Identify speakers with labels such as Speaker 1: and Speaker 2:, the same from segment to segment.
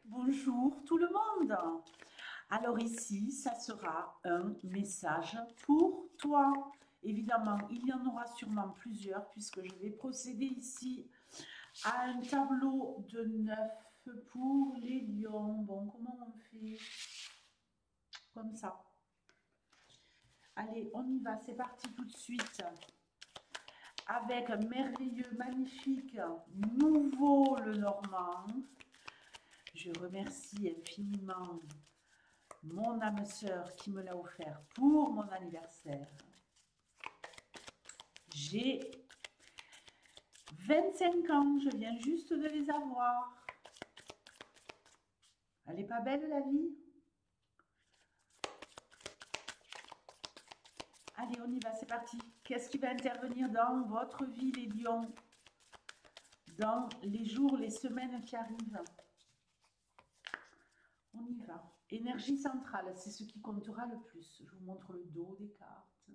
Speaker 1: Bonjour tout le monde. Alors ici, ça sera un message pour toi. Évidemment, il y en aura sûrement plusieurs puisque je vais procéder ici à un tableau de 9 pour les lions. Bon, comment on fait? Comme ça. Allez, on y va, c'est parti tout de suite. Avec un merveilleux, magnifique, nouveau Lenormand. Je remercie infiniment mon âme sœur qui me l'a offert pour mon anniversaire. J'ai 25 ans, je viens juste de les avoir. Elle n'est pas belle la vie? Allez, on y va, c'est parti. Qu'est-ce qui va intervenir dans votre vie, les lions, dans les jours, les semaines qui arrivent? On y va. Énergie centrale, c'est ce qui comptera le plus. Je vous montre le dos des cartes.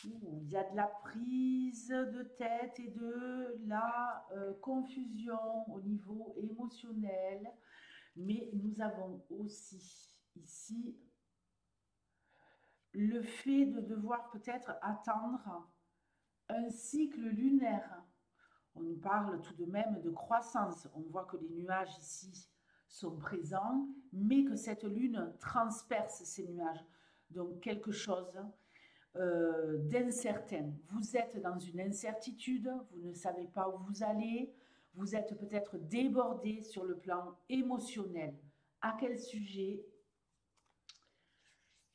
Speaker 1: Il y a de la prise de tête et de la confusion au niveau émotionnel, mais nous avons aussi ici le fait de devoir peut-être attendre un cycle lunaire. On nous parle tout de même de croissance. On voit que les nuages ici sont présents, mais que cette lune transperce ces nuages. Donc quelque chose d'incertain. Vous êtes dans une incertitude, vous ne savez pas où vous allez, vous êtes peut-être débordé sur le plan émotionnel. À quel sujet?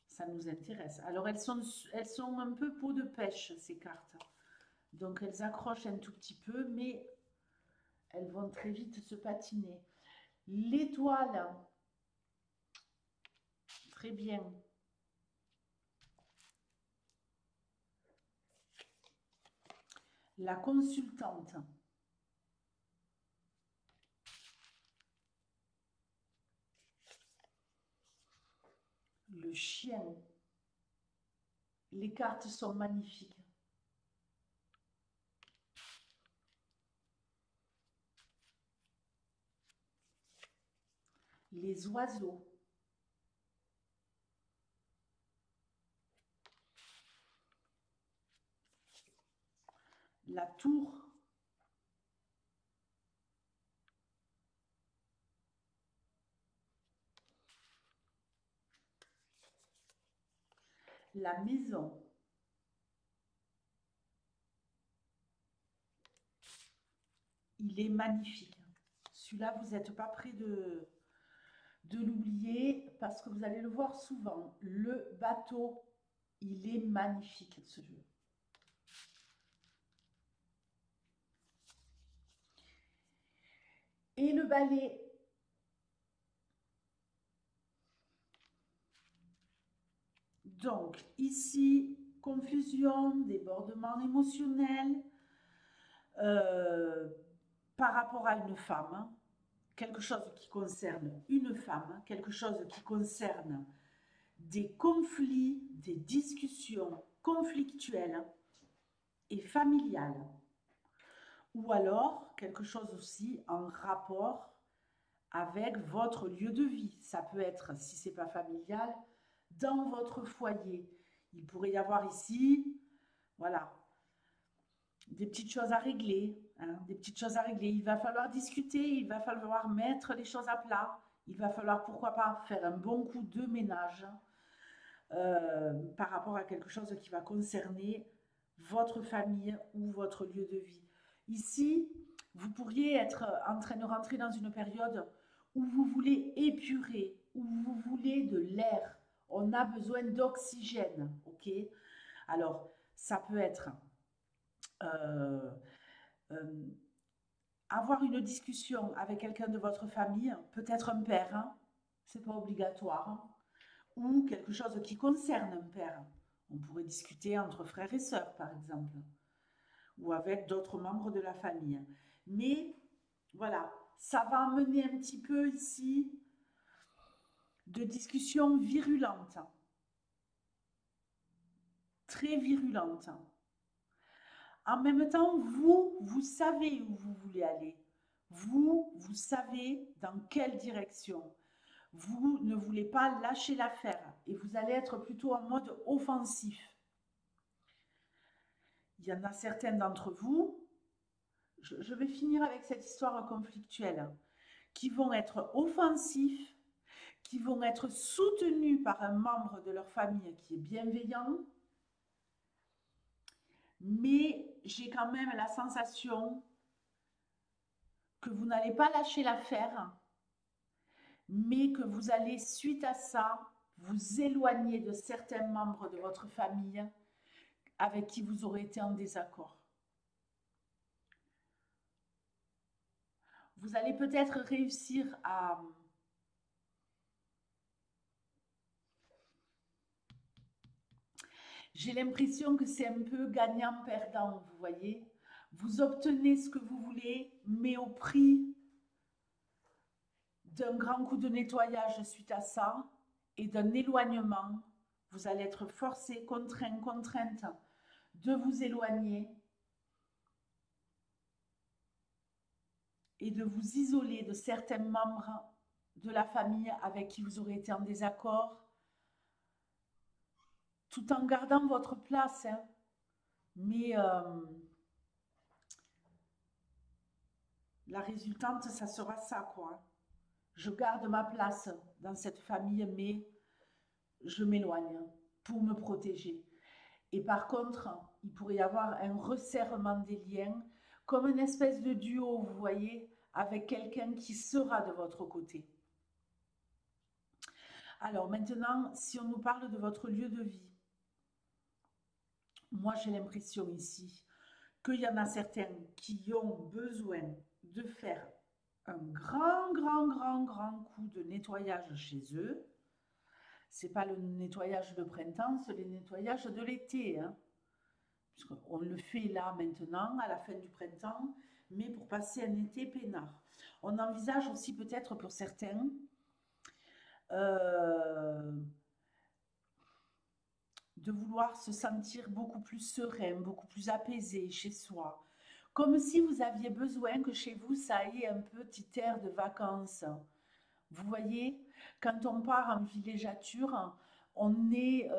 Speaker 1: Ça nous intéresse. Alors elles sont un peu peau de pêche, ces cartes. Donc elles accrochent un tout petit peu, mais elles vont très vite se patiner. L'étoile, très bien. La consultante, le chien. Les cartes sont magnifiques. Les oiseaux. La tour. La maison. Il est magnifique. Celui-là, vous n'êtes pas prêt de l'oublier parce que vous allez le voir souvent. Le bateau, il est magnifique, ce jeu. Et le balai. Donc, ici, confusion, débordement émotionnel euh, par rapport à une femme. Hein. Quelque chose qui concerne une femme, hein, quelque chose qui concerne des conflits, des discussions conflictuelles et familiales. Ou alors, quelque chose aussi en rapport avec votre lieu de vie. Ça peut être, si ce n'est pas familial, dans votre foyer. Il pourrait y avoir ici, voilà, des petites choses à régler, hein, des petites choses à régler. Il va falloir discuter, il va falloir mettre les choses à plat. Il va falloir, pourquoi pas, faire un bon coup de ménage par rapport à quelque chose qui va concerner votre famille ou votre lieu de vie. Ici, vous pourriez être en train de rentrer dans une période où vous voulez épurer, où vous voulez de l'air. On a besoin d'oxygène, ok? Alors, ça peut être euh, euh, avoir une discussion avec quelqu'un de votre famille, peut-être un père, hein, c'est pas obligatoire, hein, ou quelque chose qui concerne un père. On pourrait discuter entre frères et sœurs, par exemple, ou avec d'autres membres de la famille. Mais voilà, ça va amener un petit peu ici de discussions virulentes, très virulentes. En même temps, vous savez où vous voulez aller. Vous, vous savez dans quelle direction. Vous ne voulez pas lâcher l'affaire et vous allez être plutôt en mode offensif. Il y en a certains d'entre vous, je vais finir avec cette histoire conflictuelle, qui vont être offensifs, qui vont être soutenus par un membre de leur famille qui est bienveillant, mais j'ai quand même la sensation que vous n'allez pas lâcher l'affaire, mais que vous allez, suite à ça, vous éloigner de certains membres de votre famille avec qui vous aurez été en désaccord. Vous allez peut-être réussir à... J'ai l'impression que c'est un peu gagnant-perdant, vous voyez. Vous obtenez ce que vous voulez, mais au prix d'un grand coup de nettoyage suite à ça et d'un éloignement. Vous allez être forcé, contraint, contrainte de vous éloigner et de vous isoler de certains membres de la famille avec qui vous aurez été en désaccord, tout en gardant votre place. Hein. Mais la résultante, ça sera ça, quoi. Je garde ma place dans cette famille, mais je m'éloigne pour me protéger. Et par contre, il pourrait y avoir un resserrement des liens, comme une espèce de duo, vous voyez, avec quelqu'un qui sera de votre côté. Alors maintenant, si on nous parle de votre lieu de vie, moi j'ai l'impression ici qu'il y en a certains qui ont besoin de faire un grand coup de nettoyage chez eux. C'est pas le nettoyage de printemps, c'est le nettoyage de l'été. Hein. On le fait là maintenant, à la fin du printemps, mais pour passer un été peinard. On envisage aussi peut-être pour certains de vouloir se sentir beaucoup plus serein, beaucoup plus apaisé chez soi. Comme si vous aviez besoin que chez vous, ça ait un petit air de vacances. Vous voyez, quand on part en villégiature, on est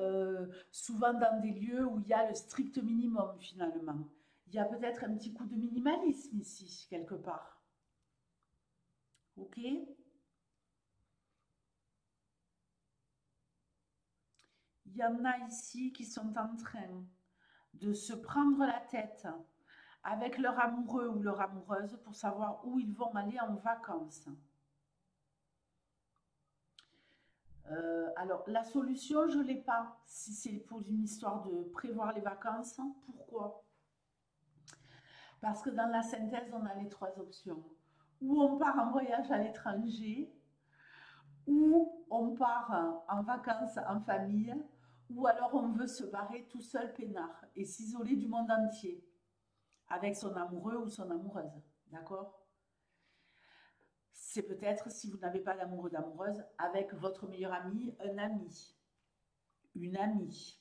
Speaker 1: souvent dans des lieux où il y a le strict minimum finalement. Il y a peut-être un petit coup de minimalisme ici, quelque part. Ok? Il y en a ici qui sont en train de se prendre la tête avec leur amoureux ou leur amoureuse pour savoir où ils vont aller en vacances. Alors, la solution, je ne l'ai pas. Si c'est pour une histoire de prévoir les vacances, pourquoi? Parce que dans la synthèse, on a les trois options. Ou on part en voyage à l'étranger, ou on part en vacances en famille, ou alors on veut se barrer tout seul peinard et s'isoler du monde entier avec son amoureux ou son amoureuse. D'accord? C'est peut-être, si vous n'avez pas d'amoureux d'amoureuse, avec votre meilleur ami, un ami, une amie.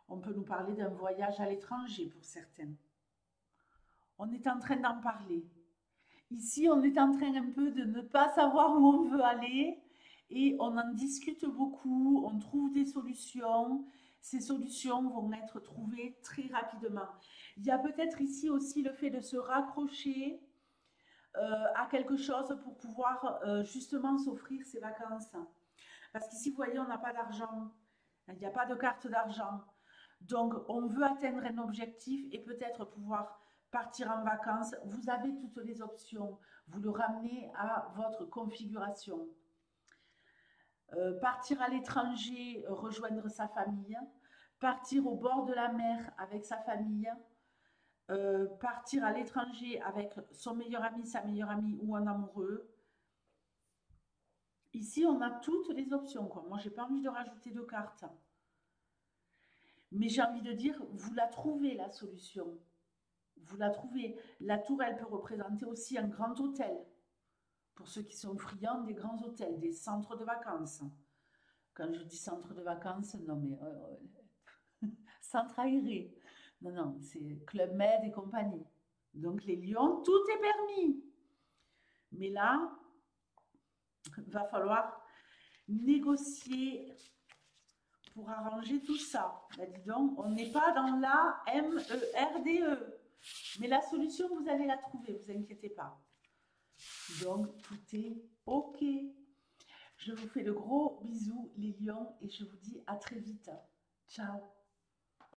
Speaker 1: On peut nous parler d'un voyage à l'étranger pour certains. On est en train d'en parler. Ici, on est en train un peu de ne pas savoir où on veut aller et on en discute beaucoup, on trouve des solutions. Ces solutions vont être trouvées très rapidement. Il y a peut-être ici aussi le fait de se raccrocher à quelque chose pour pouvoir justement s'offrir ses vacances. Parce qu'ici, vous voyez, on n'a pas d'argent, il n'y a pas de carte d'argent. Donc, on veut atteindre un objectif et peut-être pouvoir partir en vacances. Vous avez toutes les options. Vous le ramenez à votre configuration. Partir à l'étranger, rejoindre sa famille. Partir au bord de la mer avec sa famille. Partir à l'étranger avec son meilleur ami, sa meilleure amie ou un amoureux. Ici, on a toutes les options, quoi. Moi, j'ai pas envie de rajouter de cartes. Mais j'ai envie de dire, vous la trouvez, la solution. Vous la trouvez. La tour, elle peut représenter aussi un grand hôtel. Pour ceux qui sont friands des grands hôtels, des centres de vacances. Quand je dis centre de vacances, non mais Centre aéré. Non, non, c'est Club Med et compagnie. Donc les lions, tout est permis. Mais là, il va falloir négocier pour arranger tout ça. Là, dis donc, on n'est pas dans la MERDE. Mais la solution, vous allez la trouver, vous inquiétez pas. Donc, tout est OK. Je vous fais de gros bisous, les lions, et je vous dis à très vite. Ciao.